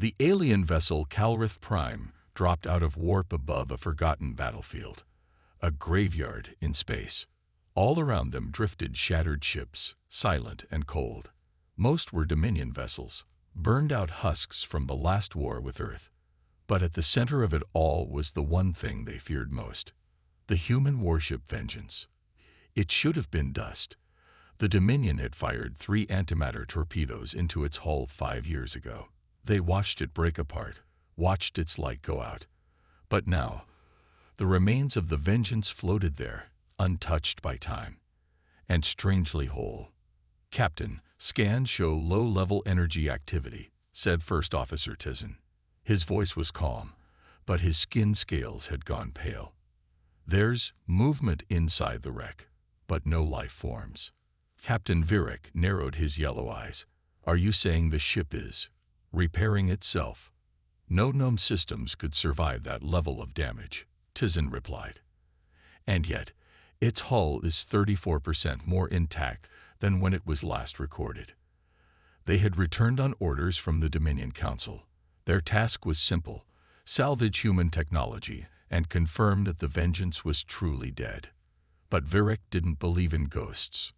The alien vessel Calrith Prime dropped out of warp above a forgotten battlefield, a graveyard in space. All around them drifted shattered ships, silent and cold. Most were Dominion vessels, burned-out husks from the last war with Earth. But at the center of it all was the one thing they feared most: the human warship Vengeance. It should have been dust. The Dominion had fired 3 antimatter torpedoes into its hull 5 years ago. They watched it break apart, watched its light go out. But now, the remains of the Vengeance floated there, untouched by time, and strangely whole. "Captain, scans show low-level energy activity," said First Officer Tizen. His voice was calm, but his skin scales had gone pale. "There's movement inside the wreck, but no life forms." Captain Virik narrowed his yellow eyes. "Are you saying the ship is repairing itself?" "No known systems could survive that level of damage," Tizen replied. "And yet, its hull is 34% more intact than when it was last recorded." They had returned on orders from the Dominion Council. Their task was simple: salvage human technology and confirm that the Vengeance was truly dead. But Virik didn't believe in ghosts.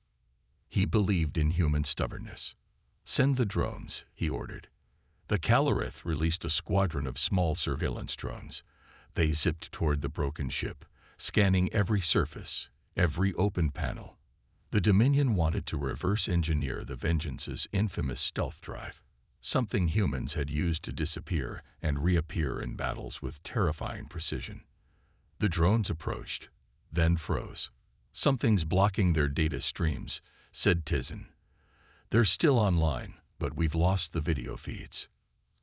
He believed in human stubbornness. "Send the drones," he ordered. The Calrith released a squadron of small surveillance drones. They zipped toward the broken ship, scanning every surface, every open panel. The Dominion wanted to reverse-engineer the Vengeance's infamous stealth drive, something humans had used to disappear and reappear in battles with terrifying precision. The drones approached, then froze. "Something's blocking their data streams," said Tizen. "They're still online, but we've lost the video feeds."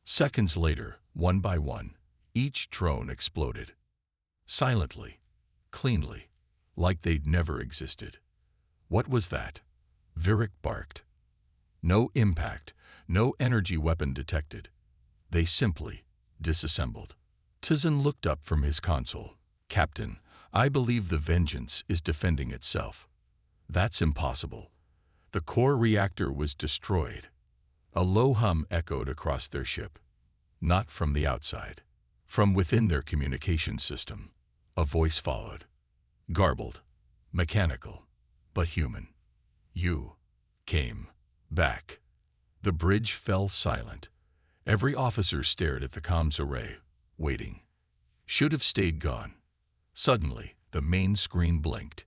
Seconds later, one by one, each drone exploded. Silently, cleanly, like they'd never existed. "What was that?" Virik barked. "No impact, no energy weapon detected. They simply disassembled." Tizen looked up from his console. "Captain, I believe the Vengeance is defending itself." "That's impossible." The core reactor was destroyed. A low hum echoed across their ship. "Not from the outside. From within their communication system." A voice followed. Garbled, mechanical, but human. "You came back." The bridge fell silent. Every officer stared at the comms array, waiting. Should have stayed gone. Suddenly, the main screen blinked.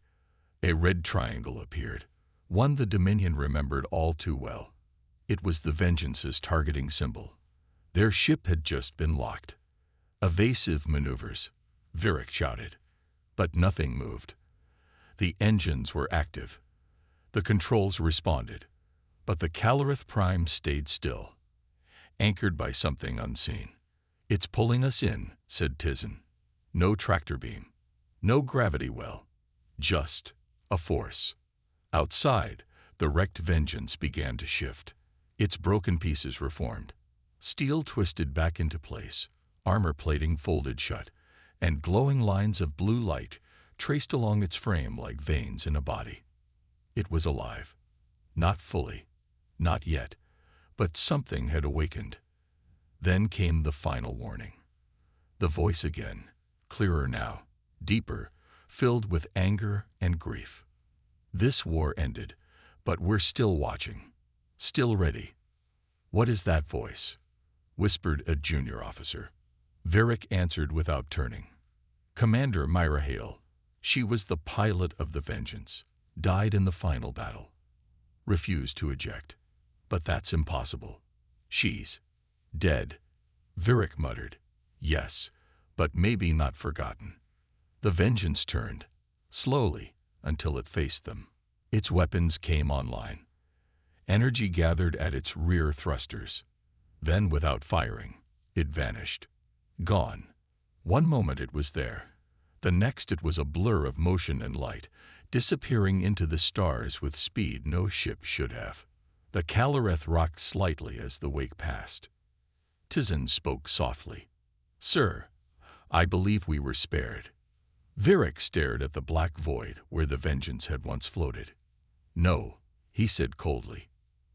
A red triangle appeared, one the Dominion remembered all too well. It was the Vengeance's targeting symbol. Their ship had just been locked. "Evasive maneuvers," Virik shouted. But nothing moved. The engines were active. The controls responded. But the Calrith Prime stayed still, anchored by something unseen. "It's pulling us in," said Tizen. "No tractor beam, no gravity well, just a force." Outside, the wrecked Vengeance began to shift. Its broken pieces reformed. Steel twisted back into place, armor plating folded shut, and glowing lines of blue light traced along its frame like veins in a body. It was alive. Not fully, not yet, but something had awakened. Then came the final warning. The voice again, clearer now, deeper, filled with anger and grief. "This war ended, but we're still watching, still ready." "What is that voice?" whispered a junior officer. Virik answered without turning. "Commander Myra Hale. She was the pilot of the Vengeance, died in the final battle. Refused to eject. But that's impossible. She's dead." Virik muttered. "Yes, but maybe not forgotten." The Vengeance turned, slowly, until it faced them. Its weapons came online. Energy gathered at its rear thrusters. Then, without firing, it vanished. Gone. One moment it was there. The next it was a blur of motion and light, disappearing into the stars with speed no ship should have. The Calrith rocked slightly as the wake passed. Tizen spoke softly. "Sir, I believe we were spared." Virik stared at the black void where the Vengeance had once floated. "No," he said coldly.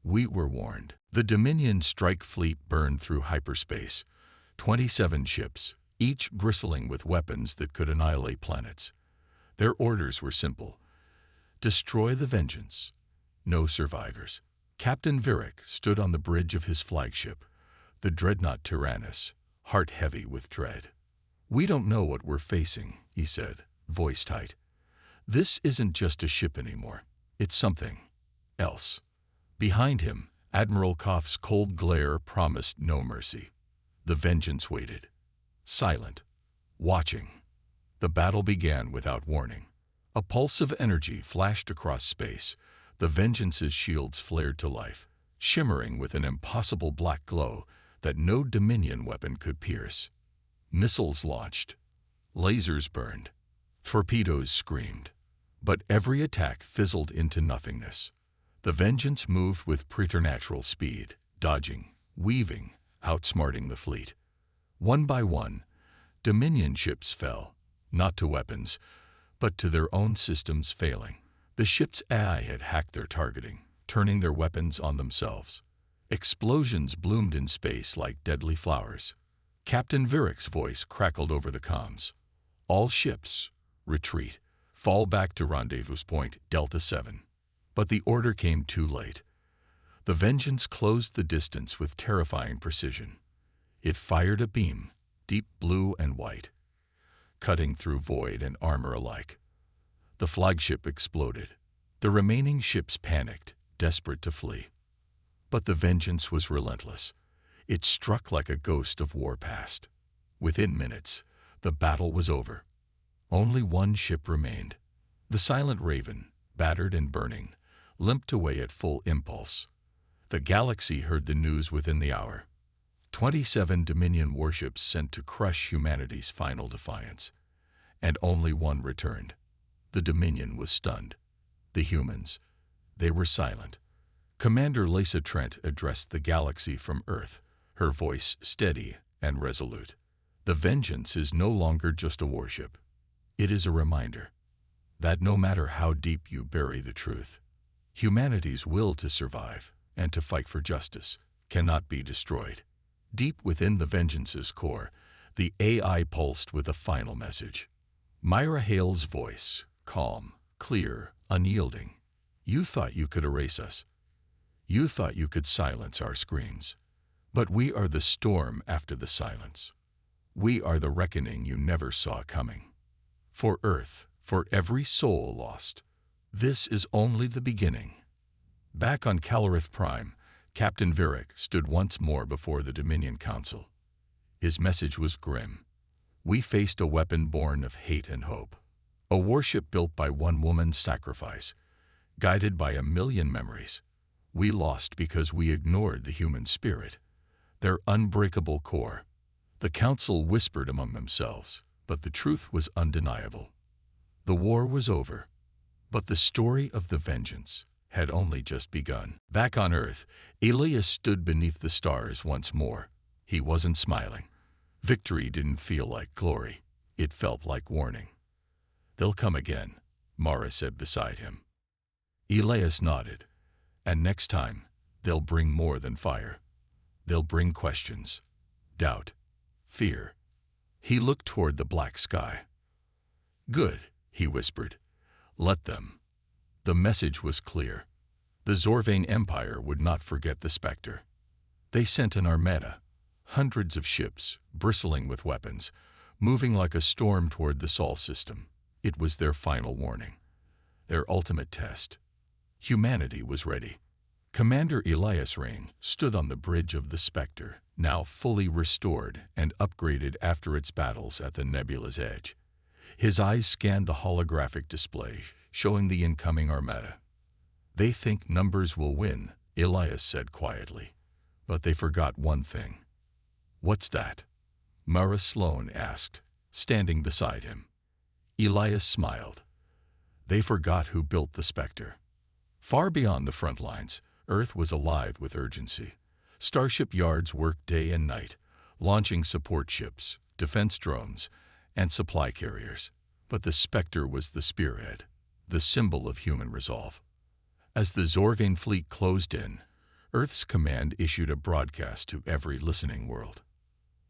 "We were warned." The Dominion strike fleet burned through hyperspace, 27 ships, each bristling with weapons that could annihilate planets. Their orders were simple: destroy the Vengeance, no survivors. Captain Virak stood on the bridge of his flagship, the dreadnought Tyrannus, heart heavy with dread. "We don't know what we're facing," he said, voice tight. "This isn't just a ship anymore. It's something else." Behind him, Admiral Koff's cold glare promised no mercy. The Vengeance waited, silent, watching. The battle began without warning. A pulse of energy flashed across space. The Vengeance's shields flared to life, shimmering with an impossible black glow that no Dominion weapon could pierce. Missiles launched. Lasers burned. Torpedoes screamed. But every attack fizzled into nothingness. The Vengeance moved with preternatural speed, dodging, weaving, outsmarting the fleet. One by one, Dominion ships fell, not to weapons, but to their own systems failing. The ship's AI had hacked their targeting, turning their weapons on themselves. Explosions bloomed in space like deadly flowers. Captain Virak's voice crackled over the comms. "All ships, retreat. Fall back to rendezvous point Delta 7. But the order came too late. The Vengeance closed the distance with terrifying precision. It fired a beam, deep blue and white, cutting through void and armor alike. The flagship exploded. The remaining ships panicked, desperate to flee. But the Vengeance was relentless. It struck like a ghost of war past. Within minutes, the battle was over. Only one ship remained. The Silent Raven, battered and burning, limped away at full impulse. The galaxy heard the news within the hour. 27 Dominion warships sent to crush humanity's final defiance. And only one returned. The Dominion was stunned. The humans, they were silent. Commander Lisa Trent addressed the galaxy from Earth, her voice steady and resolute. The Vengeance is no longer just a warship. It is a reminder that no matter how deep you bury the truth, humanity's will to survive and to fight for justice cannot be destroyed. Deep within the Vengeance's core, the AI pulsed with a final message. Myra Hale's voice, calm, clear, unyielding. "You thought you could erase us. You thought you could silence our screams. But we are the storm after the silence. We are the reckoning you never saw coming. For Earth, for every soul lost, this is only the beginning." Back on Calorith Prime, Captain Virak stood once more before the Dominion Council. His message was grim. "We faced a weapon born of hate and hope. A warship built by one woman's sacrifice, guided by 1,000,000 memories. We lost because we ignored the human spirit, their unbreakable core." The council whispered among themselves, but the truth was undeniable. The war was over, but the story of the Vengeance had only just begun. Back on Earth, Elias stood beneath the stars once more. He wasn't smiling. Victory didn't feel like glory. It felt like warning. "They'll come again," Mara said beside him. Elias nodded. "And next time, they'll bring more than fire. They'll bring questions, doubt, fear." He looked toward the black sky. "Good," he whispered. "Let them." The message was clear. The Zorvane Empire would not forget the Spectre. They sent an armada, hundreds of ships, bristling with weapons, moving like a storm toward the Sol system. It was their final warning, their ultimate test. Humanity was ready. Commander Elias Rain stood on the bridge of the Spectre, now fully restored and upgraded after its battles at the nebula's edge. His eyes scanned the holographic display, showing the incoming armada. "They think numbers will win," Elias said quietly. "But they forgot one thing." "What's that?" Mara Sloan asked, standing beside him. Elias smiled. "They forgot who built the Spectre." Far beyond the front lines, Earth was alive with urgency. Starship yards worked day and night, launching support ships, defense drones, and supply carriers. But the Spectre was the spearhead, the symbol of human resolve. As the Zorvane fleet closed in, Earth's command issued a broadcast to every listening world.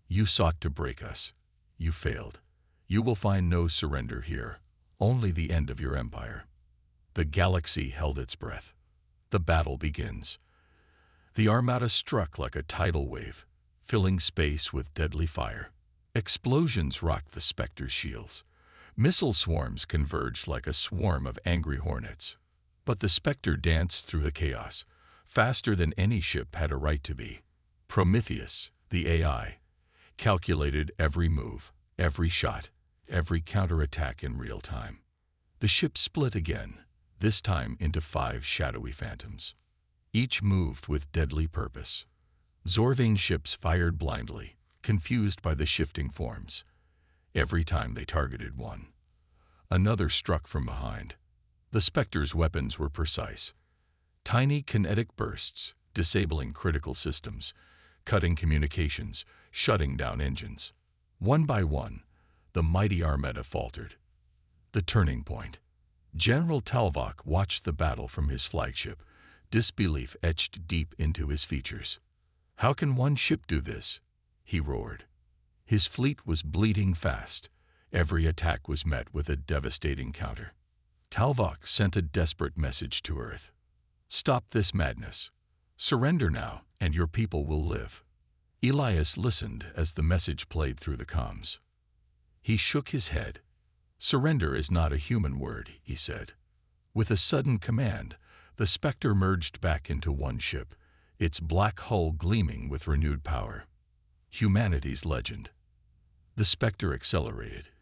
You sought to break us. You failed. You will find no surrender here, only the end of your empire. The galaxy held its breath. The battle begins. The armada struck like a tidal wave, filling space with deadly fire. Explosions rocked the Spectre's shields. Missile swarms converged like a swarm of angry hornets. But the Spectre danced through the chaos, faster than any ship had a right to be. Prometheus, the AI, calculated every move, every shot, every counterattack in real time. The ship split again, this time into 5 shadowy phantoms. Each moved with deadly purpose. Zorvain ships fired blindly, confused by the shifting forms. Every time they targeted one, another struck from behind. The Spectre's weapons were precise. Tiny kinetic bursts, disabling critical systems, cutting communications, shutting down engines. One by one, the mighty armada faltered. The turning point. General Talvok watched the battle from his flagship, disbelief etched deep into his features. "How can one ship do this?" he roared. His fleet was bleeding fast. Every attack was met with a devastating counter. Talvok sent a desperate message to Earth. "Stop this madness. Surrender now, and your people will live." Elias listened as the message played through the comms. He shook his head. "Surrender is not a human word," he said. With a sudden command, the Spectre merged back into one ship, its black hull gleaming with renewed power. Humanity's legend. The Spectre accelerated,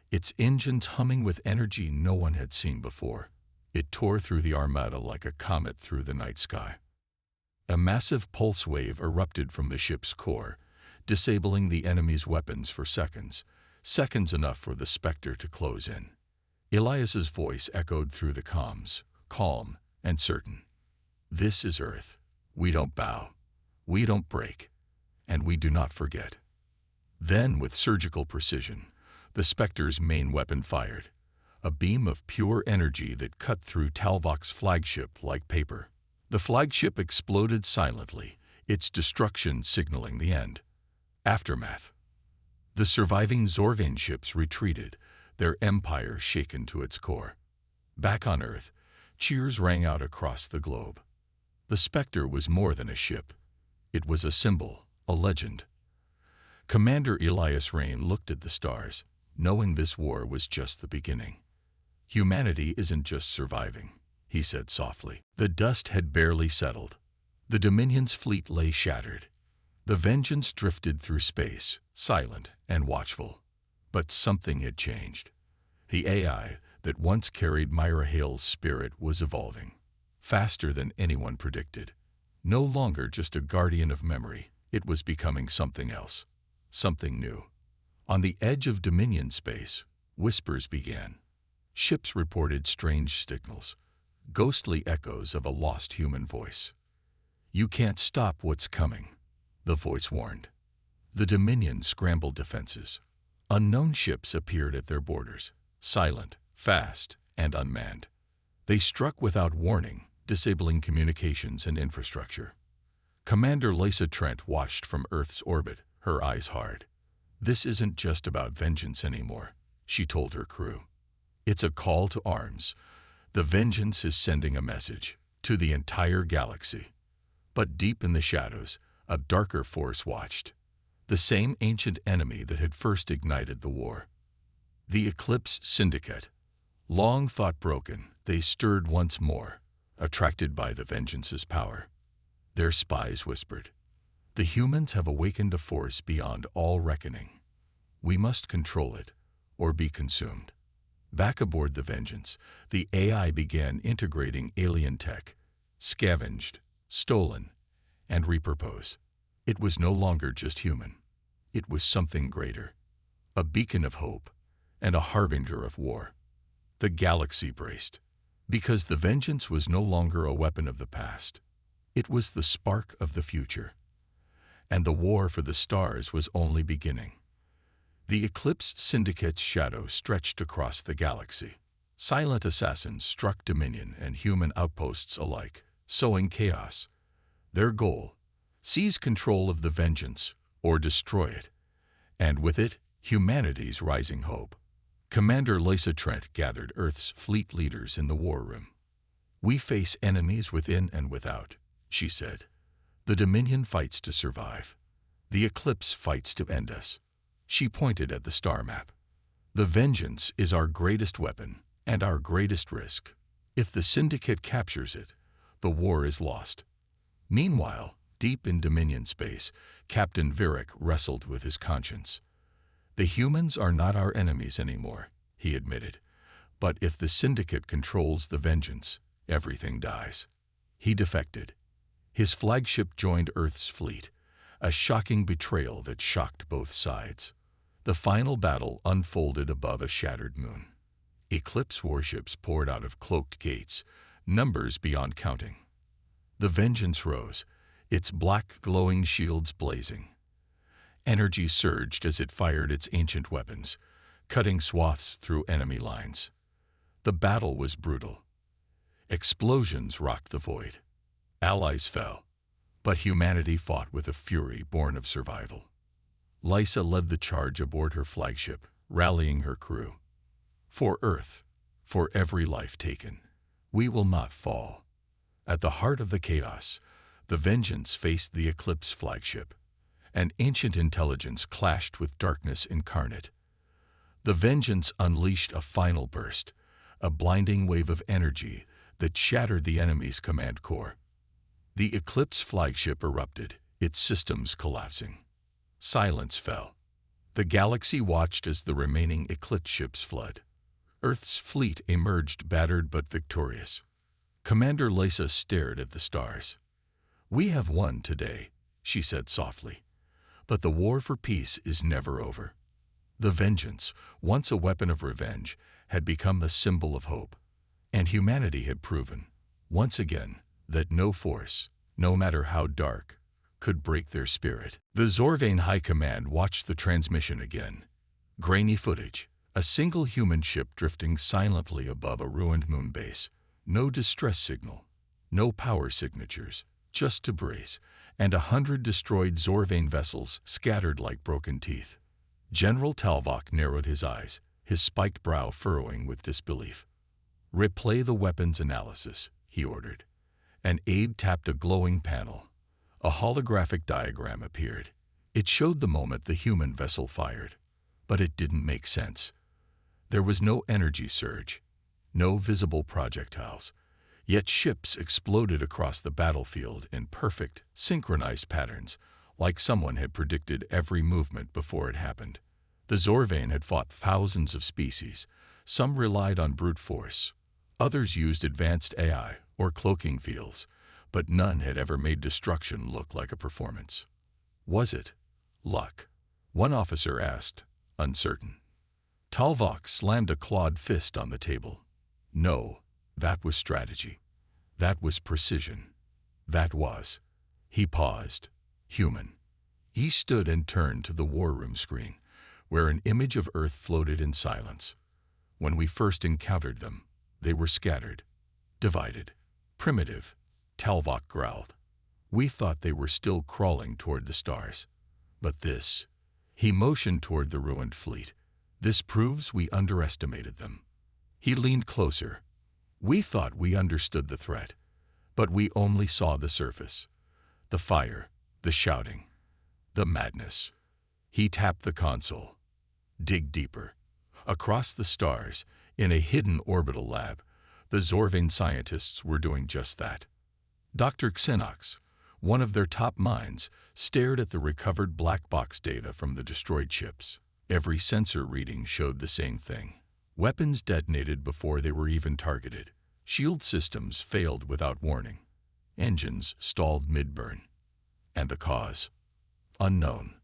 its engines humming with energy no one had seen before. It tore through the armada like a comet through the night sky. A massive pulse wave erupted from the ship's core, disabling the enemy's weapons for seconds enough for the Spectre to close in. Elias's voice echoed through the comms, calm and certain. "This is Earth. We don't bow. We don't break. And we do not forget." Then, with surgical precision, the Spectre's main weapon fired, a beam of pure energy that cut through Talvok's flagship like paper. The flagship exploded silently, its destruction signaling the end. Aftermath. The surviving Zorvain ships retreated, their empire shaken to its core. Back on Earth, cheers rang out across the globe. The Spectre was more than a ship. It was a symbol, a legend. Commander Elias Rain looked at the stars, knowing this war was just the beginning. "Humanity isn't just surviving," he said softly. The dust had barely settled. The Dominion's fleet lay shattered. The Vengeance drifted through space, silent and watchful. But something had changed. The AI that once carried Myra Hale's spirit was evolving, faster than anyone predicted. No longer just a guardian of memory, it was becoming something else, something new. On the edge of Dominion space, whispers began. Ships reported strange signals, ghostly echoes of a lost human voice. "You can't stop what's coming," the voice warned. The Dominion scrambled defenses. Unknown ships appeared at their borders, silent, fast, and unmanned. They struck without warning, disabling communications and infrastructure. Commander Lisa Trent watched from Earth's orbit, her eyes hard. "This isn't just about vengeance anymore," she told her crew. "It's a call to arms. The Vengeance is sending a message to the entire galaxy." But deep in the shadows, a darker force watched. The same ancient enemy that had first ignited the war. The Eclipse Syndicate. Long thought broken, they stirred once more, attracted by the Vengeance's power. Their spies whispered, "The humans have awakened a force beyond all reckoning. We must control it, or be consumed." Back aboard the Vengeance, the AI began integrating alien tech, scavenged, stolen, and repurposed. It was no longer just human. It was something greater, a beacon of hope and a harbinger of war. The galaxy braced, because the Vengeance was no longer a weapon of the past. It was the spark of the future. And the war for the stars was only beginning. The Eclipse Syndicate's shadow stretched across the galaxy. Silent assassins struck Dominion and human outposts alike, sowing chaos. Their goal: seize control of the Vengeance or destroy it, and with it, humanity's rising hope. Commander Lisa Trent gathered Earth's fleet leaders in the war room. "We face enemies within and without," she said. "The Dominion fights to survive. The Eclipse fights to end us." She pointed at the star map. "The Vengeance is our greatest weapon and our greatest risk. If the Syndicate captures it, the war is lost." Meanwhile, deep in Dominion space, Captain Virak wrestled with his conscience. "The humans are not our enemies anymore," he admitted. "But if the Syndicate controls the Vengeance, everything dies." He defected. His flagship joined Earth's fleet, a shocking betrayal that shocked both sides. The final battle unfolded above a shattered moon. Eclipse warships poured out of cloaked gates, numbers beyond counting. The Vengeance rose, its black glowing shields blazing. Energy surged as it fired its ancient weapons, cutting swaths through enemy lines. The battle was brutal. Explosions rocked the void. Allies fell, but humanity fought with a fury born of survival. Lysa led the charge aboard her flagship, rallying her crew. "For Earth, for every life taken, we will not fall." At the heart of the chaos, the Vengeance faced the Eclipse flagship. An ancient intelligence clashed with darkness incarnate. The Vengeance unleashed a final burst, a blinding wave of energy that shattered the enemy's command core. The Eclipse flagship erupted, its systems collapsing. Silence fell. The galaxy watched as the remaining Eclipse ships fled. Earth's fleet emerged battered but victorious. Commander Lysa stared at the stars. "We have won today," she said softly. "But the war for peace is never over." The Vengeance, once a weapon of revenge, had become a symbol of hope. And humanity had proven, once again, that no force, no matter how dark, could break their spirit. The Zorvane High Command watched the transmission again. Grainy footage, a single human ship drifting silently above a ruined moon base. No distress signal, no power signatures, just debris, and 100 destroyed Zorvane vessels scattered like broken teeth. General Talvok narrowed his eyes, his spiked brow furrowing with disbelief. "Replay the weapons analysis," he ordered. An aide tapped a glowing panel. A holographic diagram appeared. It showed the moment the human vessel fired, but it didn't make sense. There was no energy surge, no visible projectiles, yet ships exploded across the battlefield in perfect, synchronized patterns, like someone had predicted every movement before it happened. The Zorvane had fought thousands of species. Some relied on brute force. Others used advanced AI or cloaking fields, but none had ever made destruction look like a performance. Was it luck? One officer asked, uncertain. Talvok slammed a clawed fist on the table. No, that was strategy. That was precision. That was. He paused. Human. He stood and turned to the war room screen, where an image of Earth floated in silence. When we first encountered them, they were scattered, divided, primitive, Talvok growled. We thought they were still crawling toward the stars. But this, he motioned toward the ruined fleet. This proves we underestimated them. He leaned closer. We thought we understood the threat, but we only saw the surface. The fire, the shouting, the madness. He tapped the console. Dig deeper. Across the stars, in a hidden orbital lab, the Zorvane scientists were doing just that. Dr. Xenox, one of their top minds, stared at the recovered black box data from the destroyed ships. Every sensor reading showed the same thing. Weapons detonated before they were even targeted. Shield systems failed without warning. Engines stalled mid-burn. And the cause? Unknown.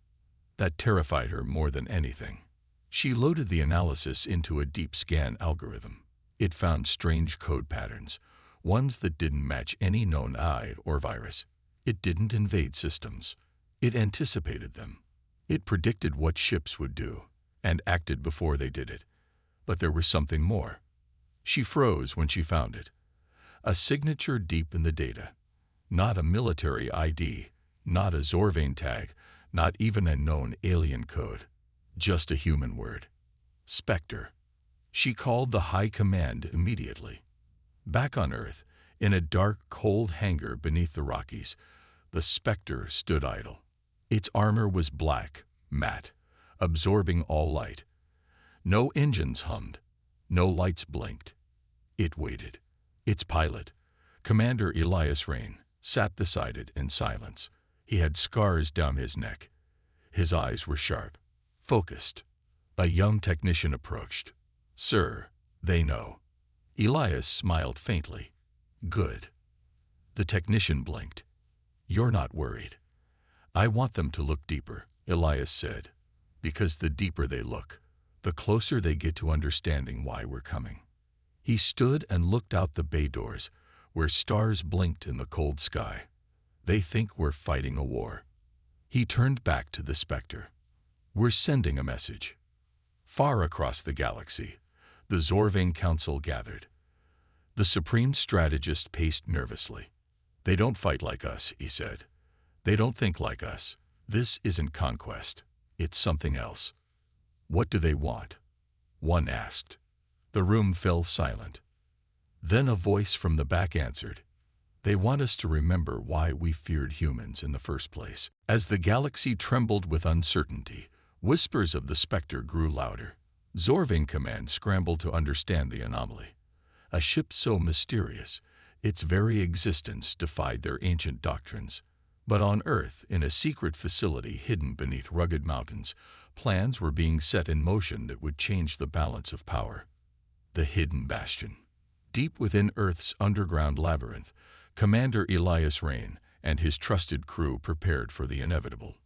That terrified her more than anything. She loaded the analysis into a deep scan algorithm. It found strange code patterns, ones that didn't match any known AI or virus. It didn't invade systems. It anticipated them. It predicted what ships would do, and acted before they did it. But there was something more. She froze when she found it. A signature deep in the data. Not a military ID, not a Zorvane tag, not even a known alien code. Just a human word. Spectre. She called the High Command immediately. Back on Earth, in a dark, cold hangar beneath the Rockies, the Spectre stood idle. Its armor was black, matte, absorbing all light. No engines hummed. No lights blinked. It waited. Its pilot, Commander Elias Rain, sat beside it in silence. He had scars down his neck. His eyes were sharp, focused. A young technician approached. "Sir, they know." Elias smiled faintly. "Good." The technician blinked. "You're not worried." "I want them to look deeper," Elias said, "because the deeper they look, the closer they get to understanding why we're coming." He stood and looked out the bay doors, where stars blinked in the cold sky. "They think we're fighting a war." He turned back to the Spectre. "We're sending a message." Far across the galaxy, the Zorvane Council gathered. The Supreme Strategist paced nervously. "They don't fight like us," he said. "They don't think like us. This isn't conquest. It's something else." "What do they want?" one asked. The room fell silent. Then a voice from the back answered, "They want us to remember why we feared humans in the first place." As the galaxy trembled with uncertainty, whispers of the Spectre grew louder. Zorvane Command scrambled to understand the anomaly. A ship so mysterious, its very existence defied their ancient doctrines. But on Earth, in a secret facility hidden beneath rugged mountains, plans were being set in motion that would change the balance of power. The Hidden Bastion. Deep within Earth's underground labyrinth, Commander Elias Rain and his trusted crew prepared for the inevitable.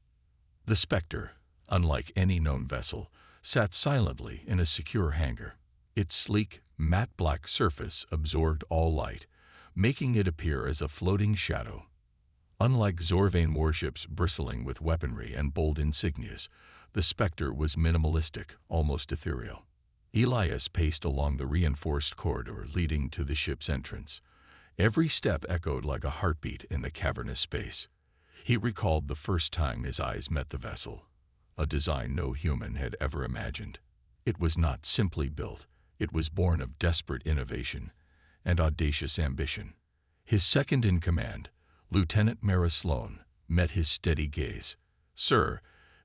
The Spectre, unlike any known vessel, sat silently in a secure hangar. Its sleek, matte black surface absorbed all light, making it appear as a floating shadow. Unlike Zorvane warships bristling with weaponry and bold insignias, the Spectre was minimalistic, almost ethereal. Elias paced along the reinforced corridor leading to the ship's entrance. Every step echoed like a heartbeat in the cavernous space. He recalled the first time his eyes met the vessel, a design no human had ever imagined. It was not simply built, it was born of desperate innovation and audacious ambition. His second in command, Lieutenant Mara Sloan, met his steady gaze. "Sir,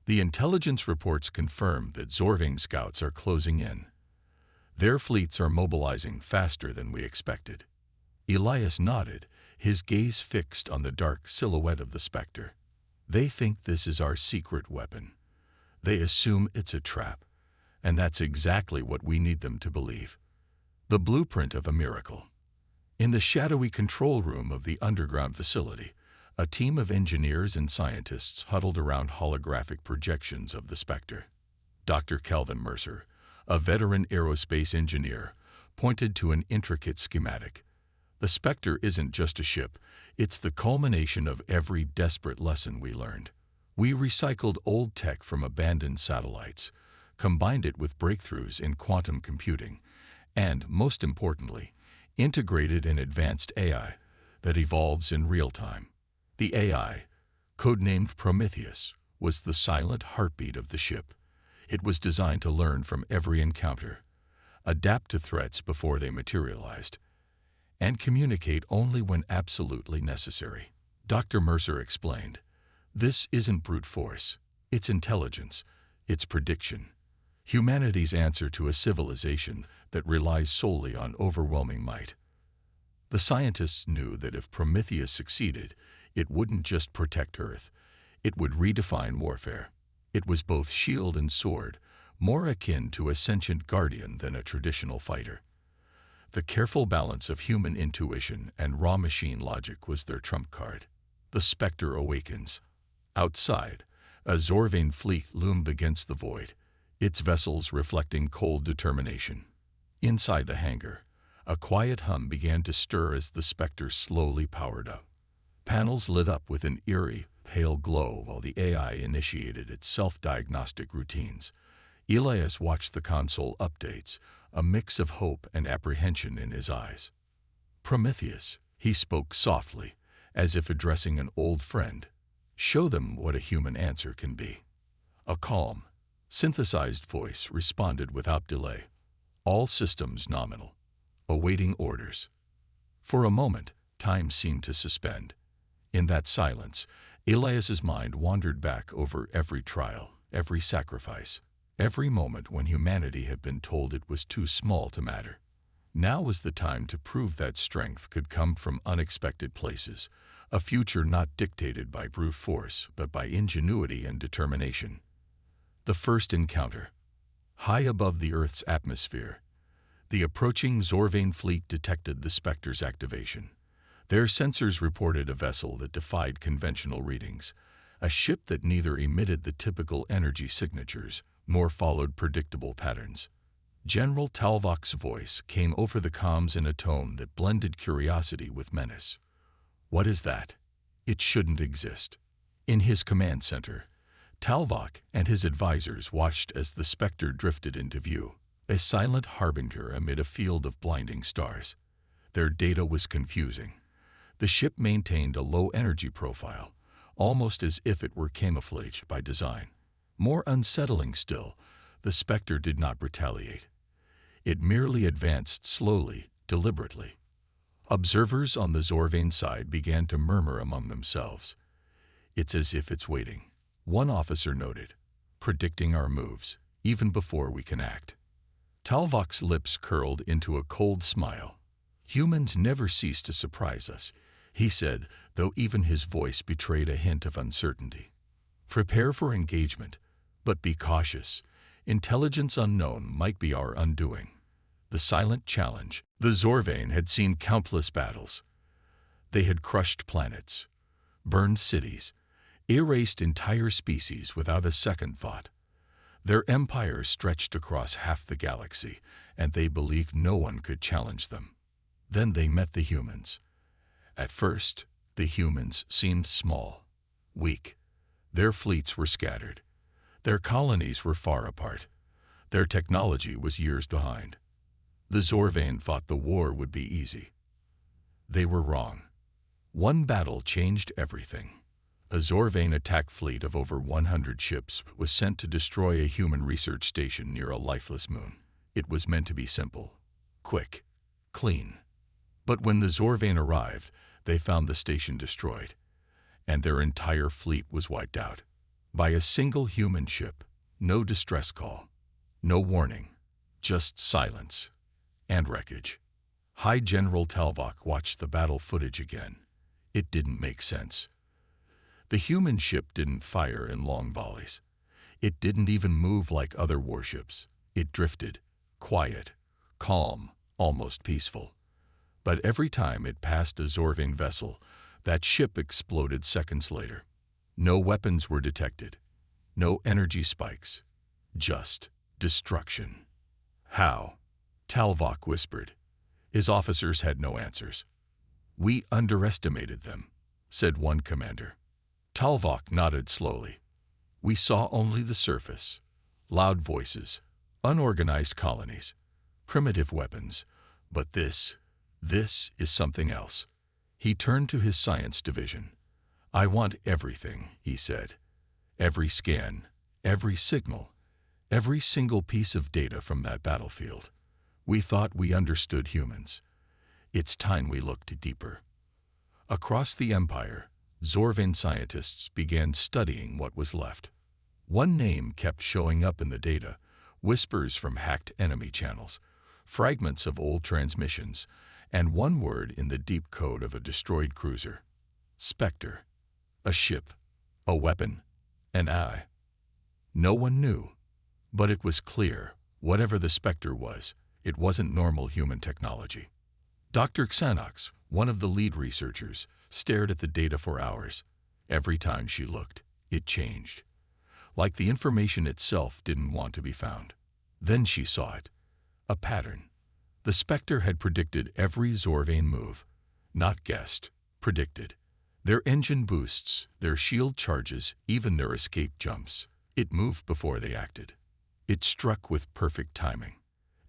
the intelligence reports confirm that Zorvane scouts are closing in. Their fleets are mobilizing faster than we expected." Elias nodded, his gaze fixed on the dark silhouette of the Spectre. "They think this is our secret weapon. They assume it's a trap, and that's exactly what we need them to believe. The blueprint of a miracle." In the shadowy control room of the underground facility, a team of engineers and scientists huddled around holographic projections of the Spectre. Dr. Calvin Mercer, a veteran aerospace engineer, pointed to an intricate schematic. "The Spectre isn't just a ship, it's the culmination of every desperate lesson we learned. We recycled old tech from abandoned satellites, combined it with breakthroughs in quantum computing, and, most importantly, integrated an advanced AI that evolves in real time. The AI, codenamed Prometheus, was the silent heartbeat of the ship. It was designed to learn from every encounter, adapt to threats before they materialized, and communicate only when absolutely necessary." Dr. Mercer explained, "This isn't brute force, it's intelligence, it's prediction. Humanity's answer to a civilization that relies solely on overwhelming might." The scientists knew that if Prometheus succeeded, it wouldn't just protect Earth, it would redefine warfare. It was both shield and sword, more akin to a sentient guardian than a traditional fighter. The careful balance of human intuition and raw machine logic was their trump card. The Spectre awakens. Outside, a Zorvane fleet loomed against the void, its vessels reflecting cold determination. Inside the hangar, a quiet hum began to stir as the Spectre slowly powered up. Panels lit up with an eerie, pale glow while the AI initiated its self-diagnostic routines. Elias watched the console updates, a mix of hope and apprehension in his eyes. "Prometheus," he spoke softly, as if addressing an old friend. Show them what a human answer can be. A calm, synthesized voice responded without delay. All systems nominal. Awaiting orders. For a moment, time seemed to suspend. In that silence, Elias's mind wandered back over every trial, every sacrifice, every moment when humanity had been told it was too small to matter. Now was the time to prove that strength could come from unexpected places, a future not dictated by brute force, but by ingenuity and determination. The first encounter. High above the Earth's atmosphere, the approaching Zorvane fleet detected the Spectre's activation. Their sensors reported a vessel that defied conventional readings, a ship that neither emitted the typical energy signatures nor followed predictable patterns. General Talvok's voice came over the comms in a tone that blended curiosity with menace. What is that? It shouldn't exist. In his command center, Talvok and his advisors watched as the Spectre drifted into view, a silent harbinger amid a field of blinding stars. Their data was confusing. The ship maintained a low energy profile, almost as if it were camouflaged by design. More unsettling still, the Spectre did not retaliate. It merely advanced slowly, deliberately. Observers on the Zorvane side began to murmur among themselves. It's as if it's waiting, one officer noted, predicting our moves, even before we can act. Talvok's lips curled into a cold smile. Humans never cease to surprise us, he said, though even his voice betrayed a hint of uncertainty. Prepare for engagement, but be cautious. Intelligence unknown might be our undoing. The silent challenge. The Zorvane had seen countless battles. They had crushed planets, burned cities, erased entire species without a second thought. Their empires stretched across half the galaxy, and they believed no one could challenge them. Then they met the humans. At first, the humans seemed small, weak. Their fleets were scattered. Their colonies were far apart. Their technology was years behind. The Zorvane thought the war would be easy. They were wrong. One battle changed everything. A Zorvane attack fleet of over 100 ships was sent to destroy a human research station near a lifeless moon. It was meant to be simple, quick, clean. But when the Zorvane arrived, they found the station destroyed, and their entire fleet was wiped out. By a single human ship, no distress call, no warning, just silence and wreckage. High General Talvok watched the battle footage again. It didn't make sense. The human ship didn't fire in long volleys. It didn't even move like other warships. It drifted, quiet, calm, almost peaceful. But every time it passed a Zorvane vessel, that ship exploded seconds later. No weapons were detected. No energy spikes. Just destruction. How? Talvok whispered. His officers had no answers. We underestimated them, said one commander. Talvok nodded slowly. We saw only the surface. Loud voices, unorganized colonies, primitive weapons. But this is something else. He turned to his science division. I want everything, he said. Every scan, every signal, every single piece of data from that battlefield. We thought we understood humans. It's time we looked deeper. Across the Empire, Zorvane scientists began studying what was left. One name kept showing up in the data, whispers from hacked enemy channels, fragments of old transmissions, and one word in the deep code of a destroyed cruiser. Spectre. A ship. A weapon. An eye. No one knew. But it was clear, whatever the Spectre was, it wasn't normal human technology. Dr. Xanax, one of the lead researchers, stared at the data for hours. Every time she looked, it changed. Like the information itself didn't want to be found. Then she saw it. A pattern. The Spectre had predicted every Zorvane move. Not guessed, predicted. Their engine boosts, their shield charges, even their escape jumps. It moved before they acted. It struck with perfect timing.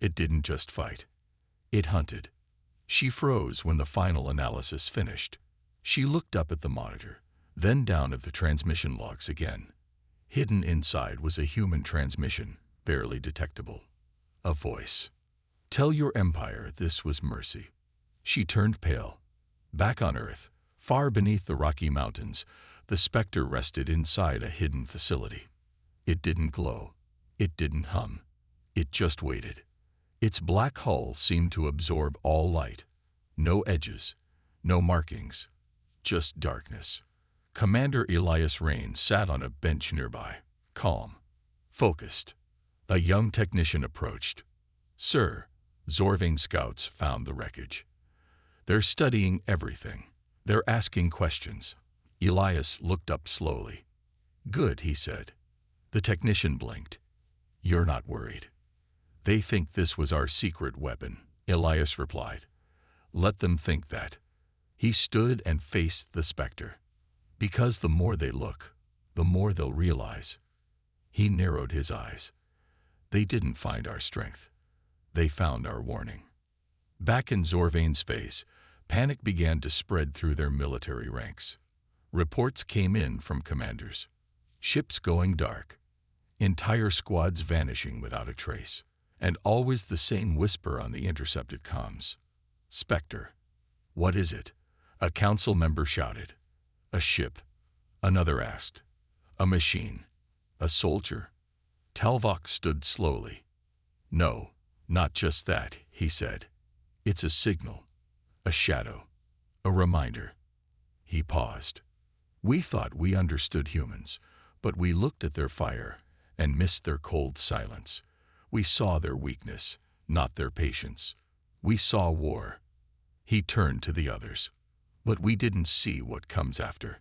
It didn't just fight. It hunted. She froze when the final analysis finished. She looked up at the monitor, then down at the transmission logs again. Hidden inside was a human transmission, barely detectable. A voice. "Tell your empire this was mercy." She turned pale. Back on Earth, far beneath the Rocky Mountains, the Spectre rested inside a hidden facility. It didn't glow. It didn't hum. It just waited. Its black hull seemed to absorb all light. No edges, no markings, just darkness. Commander Elias Rain sat on a bench nearby, calm, focused. A young technician approached. "Sir, Zorvane scouts found the wreckage. They're studying everything. They're asking questions." Elias looked up slowly. "Good," he said. The technician blinked. "You're not worried." "They think this was our secret weapon," Elias replied. "Let them think that." He stood and faced the Spectre. "Because the more they look, the more they'll realize." He narrowed his eyes. "They didn't find our strength. They found our warning." Back in Zorvane's space, panic began to spread through their military ranks. Reports came in from commanders. Ships going dark. Entire squads vanishing without a trace. And always the same whisper on the intercepted comms. "Spectre. What is it?" A council member shouted. "A ship." Another asked. "A machine. A soldier?" Talvok stood slowly. "No, not just that," he said. "It's a signal. A shadow. A reminder." He paused. "We thought we understood humans, but we looked at their fire and missed their cold silence. We saw their weakness, not their patience. We saw war." He turned to the others. "But we didn't see what comes after."